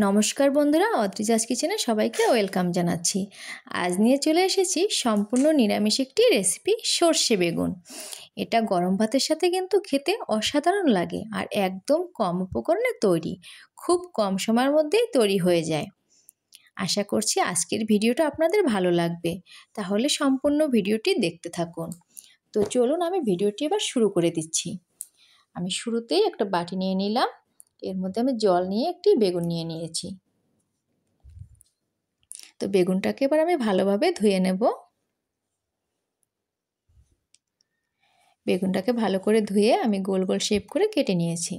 নমস্কার বন্ধুরা, অদ্রিজাজ কিচেনে সবাইকে ওয়েলকাম জানাচ্ছি। আজ নিয়ে চলে এসেছি সম্পূর্ণ নিরামিষ একটি রেসিপি, সর্ষে বেগুন। এটা গরম ভাতের সাথে কিন্তু খেতে অসাধারণ লাগে আর একদম কম উপকরণে তৈরি, খুব কম সময়ের মধ্যেই তৈরি হয়ে যায়। আশা করছি আজকের ভিডিওটা আপনাদের ভালো লাগবে, তাহলে সম্পূর্ণ ভিডিওটি দেখতে থাকুন। তো চলুন আমি ভিডিওটি এবার শুরু করে দিচ্ছি। আমি শুরুতেই একটা বাটি নিয়ে নিলাম, এর মধ্যে আমি জল নিয়ে একটি বেগুন নিয়ে নিয়েছি। তো বেগুনটাকে এবার আমি ভালোভাবে ধুয়ে নেব। বেগুনটাকে ভালো করে ধুয়ে আমি গোল গোল শেপ করে কেটে নিয়েছি।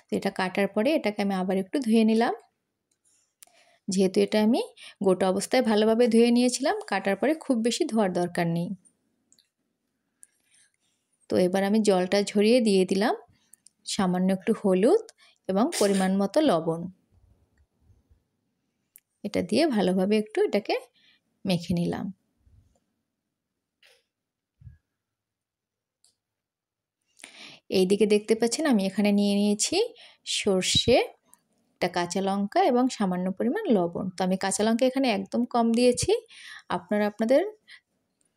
তো এটা কাটার পরে এটাকে আমি আবার একটু ধুয়ে নিলাম। যেহেতু এটা আমি গোটা অবস্থায় ভালোভাবে ধুয়ে নিয়েছিলাম, কাটার পরে খুব বেশি ধোয়ার দরকার নেই। তো এবার আমি জলটা ঝরিয়ে দিয়ে দিলাম সামান্য একটু হলুদ এবং পরিমাণ মতো লবণ। এটা দিয়ে ভালোভাবে একটু এটাকে মেখে নিলাম। এইদিকে দেখতে পাচ্ছেন আমি এখানে নিয়ে নিয়েছি সর্ষে, একটা কাঁচা লঙ্কা এবং সামান্য পরিমাণ লবণ। তো আমি কাঁচা লঙ্কা এখানে একদম কম দিয়েছি, আপনারা আপনাদের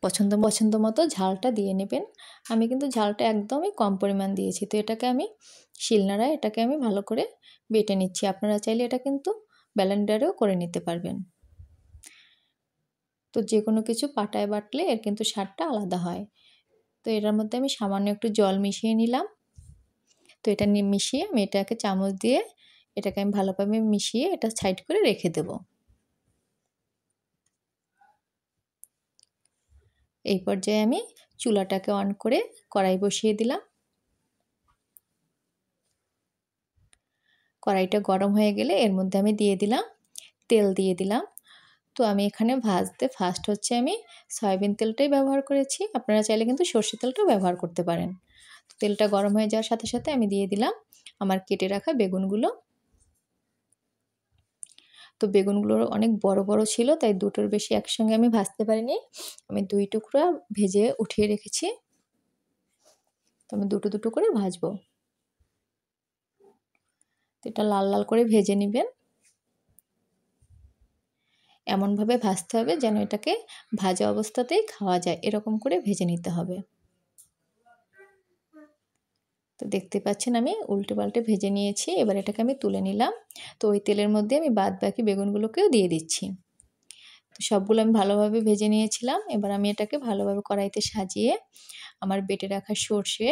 পছন্দ মতো ঝালটা দিয়ে নেবেন। আমি কিন্তু ঝালটা একদমই কম পরিমাণ দিয়েছি। তো এটাকে আমি শিলনোড়ায় এটাকে আমি ভালো করে বেটে নিচ্ছি। আপনারা চাইলে এটা কিন্তু ব্লেন্ডারেও করে নিতে পারবেন। তো যে কোনো কিছু পাটায় বাটলে এর কিন্তু স্বাদটা আলাদা হয়। তো এটার মধ্যে আমি সামান্য একটু জল মিশিয়ে নিলাম। তো এটা মিশিয়ে আমি এটাকে চামচ দিয়ে এটাকে আমি ভালোভাবে মিশিয়ে এটা সাইড করে রেখে দেব। এই পর্যায়ে আমি চুলাটাকে অন করে কড়াই বসিয়ে দিলাম। কড়াইটা গরম হয়ে গেলে এর মধ্যে আমি দিয়ে দিলাম তেল দিয়ে দিলাম। তো আমি এখানে ভাজতে ফার্স্ট হচ্ছে আমি সয়াবিন তেলটাই ব্যবহার করেছি, আপনারা চাইলে কিন্তু সর্ষে তেলটাও ব্যবহার করতে পারেন। তো তেলটা গরম হয়ে যাওয়ার সাথে সাথে আমি দিয়ে দিলাম আমার কেটে রাখা বেগুনগুলো। তো বেগুনগুলো অনেক বড় বড় ছিল, তাই দুটোর বেশি একসঙ্গে আমি ভাজতে পারিনি। আমি 2 টুকরা ভেজে উঠিয়ে রেখেছি। তো আমি দুটো দুটো করে ভাজবো। তো এটা লাল লাল করে ভেজে নেবেন। এমনভাবে ভাজতে হবে যেন এটাকে ভাজা অবস্থাতেই খাওয়া যায়, এরকম করে ভেজে নিতে হবে। তো দেখতে পাচ্ছেন আমি উল্টে পাল্টে ভেজে নিয়েছি। এবার এটাকে আমি তুলে নিলাম। তো ওই তেলের মধ্যে আমি বাদ বাকি বেগুনগুলোকেও দিয়ে দিচ্ছি। তো সবগুলো আমি ভালোভাবে ভেজে নিয়েছিলাম। এবার আমি এটাকে ভালোভাবে কড়াইতে সাজিয়ে আমার বেটে রাখা সর্ষে,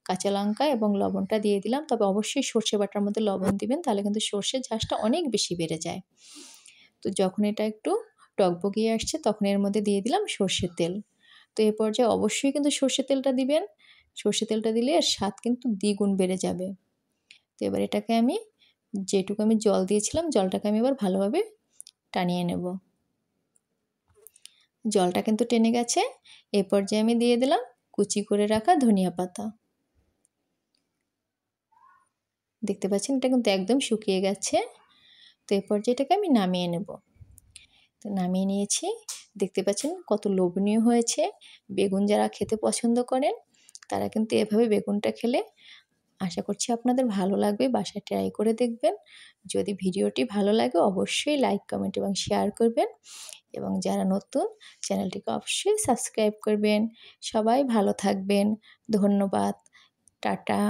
কাঁচা লঙ্কা এবং লবণটা দিয়ে দিলাম। তবে অবশ্যই সর্ষে বাটার মধ্যে লবণ দিবেন, তাহলে কিন্তু সর্ষের ঝাঁজটা অনেক বেশি বেড়ে যায়। তো যখন এটা একটু টকবগিয়ে আসছে তখন এর মধ্যে দিয়ে দিলাম সর্ষের তেল। তো এই পর্যায়ে অবশ্যই কিন্তু সর্ষের তেলটা দিবেন। সর্ষের তেলটা দিলে এর স্বাদ কিন্তু দ্বিগুণ বেড়ে যাবে। তো এবার এটাকে আমি যেটুকু আমি জল দিয়েছিলাম জলটাকে আমি এবার ভালোভাবে টানিয়ে নেব। জলটা কিন্তু টেনে গেছে। এই পর্যায়ে আমি দিয়ে দিলাম কুচি করে রাখা ধনিয়া পাতা। দেখতে পাচ্ছেন এটা কিন্তু একদম শুকিয়ে গেছে। তো এই পর্যায়ে এটাকে আমি নামিয়ে নেব। তো নামিয়ে নিয়েছি। দেখতে পাচ্ছেন কত লোভনীয় হয়েছে। বেগুন যারা খেতে পছন্দ করেন তারা কিন্তু এভাবে বেগুনটা খেলে আশা করছি আপনাদের ভালো লাগবে। বাসায় ট্রাই করে দেখবেন। যদি ভিডিওটি ভালো লাগে অবশ্যই লাইক, কমেন্ট এবং শেয়ার করবেন, এবং যারা নতুন চ্যানেলটিকে অবশ্যই সাবস্ক্রাইব করবেন। সবাই ভালো থাকবেন। ধন্যবাদ। টাটা।